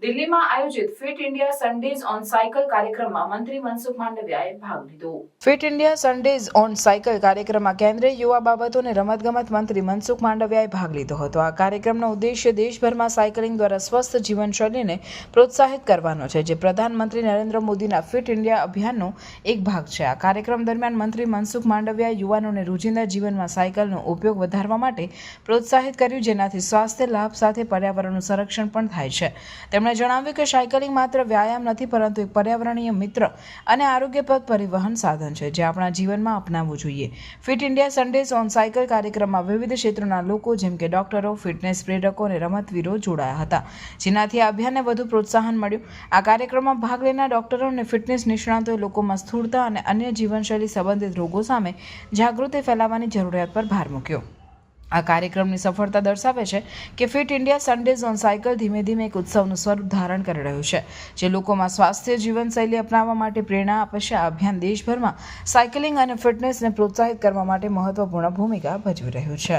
દિલ્હીમાં આયોજિત fit India Sundays on cycle કાર્યક્રમમાં મંત્રી મનસુખ માંડવિયાએ ભાગ લીધો। Fit India Sundays on cycle કાર્યક્રમમાં કેન્દ્રીય યુવા બાબતો અને રમતગમત મંત્રી મનસુખ માંડવિયાએ ભાગ લીધો હતો। આ કાર્યક્રમનો ઉદ્દેશ્ય દેશભરમાં સાયકલિંગ દ્વારા સ્વસ્થ જીવનશૈલીને પ્રોત્સાહિત કરવાનો છે, જે પ્રધાનમંત્રી નરેન્દ્ર મોદીના ફિટ ઇન્ડિયા અભિયાનનો એક ભાગ છે। આ કાર્યક્રમ દરમિયાન મંત્રી મનસુખ માંડવિયાએ યુવાનોને રોજિંદા જીવનમાં સાયકલનો ઉપયોગ વધારવા માટે પ્રોત્સાહિત કર્યું, જેનાથી સ્વાસ્થ્ય લાભ સાથે પર્યાવરણનું સંરક્ષણ પણ થાય છે। તેમણે જણાવ્યું કે સાયકલિંગ માત્ર વ્યાયામ નથી, પરંતુ એક પર્યાવરણીય મિત્ર અને આરોગ્યપ્રદ પરિવહન સાધન છે, જે આપણા જીવનમાં અપનાવવું જોઈએ। Fit India Sundays on cycle કાર્યક્રમમાં વિવિધ ક્ષેત્રોના લોકો જેમ કે ડોક્ટરો, ફિટનેસ પ્રેરકો અને રમતવીરો જોડાયા હતા, જેનાથી આ અભિયાનને વધુ પ્રોત્સાહન મળ્યું। આ કાર્યક્રમમાં ભાગ લેનાર ડોક્ટરો અને ફિટનેસ નિષ્ણાતોએ લોકોમાં સ્થૂળતા અને અન્ય જીવનશૈલી સંબંધિત રોગો સામે જાગૃતિ ફેલાવવાની જરૂરિયાત પર ભાર મૂક્યો। આ કાર્યક્રમની સફળતા દર્શાવે છે કે fit India Sundays on cycle ધીમે ધીમે એક ઉત્સવનું સ્વરૂપ ધારણ કરી રહ્યું છે, જે લોકોમાં સ્વાસ્થ્ય જીવનશૈલી અપનાવવા માટે પ્રેરણા આપે છે। આ અભિયાન દેશભરમાં સાયકલિંગ અને ફિટનેસને પ્રોત્સાહિત કરવા માટે મહત્વપૂર્ણ ભૂમિકા ભજવી રહ્યું છે।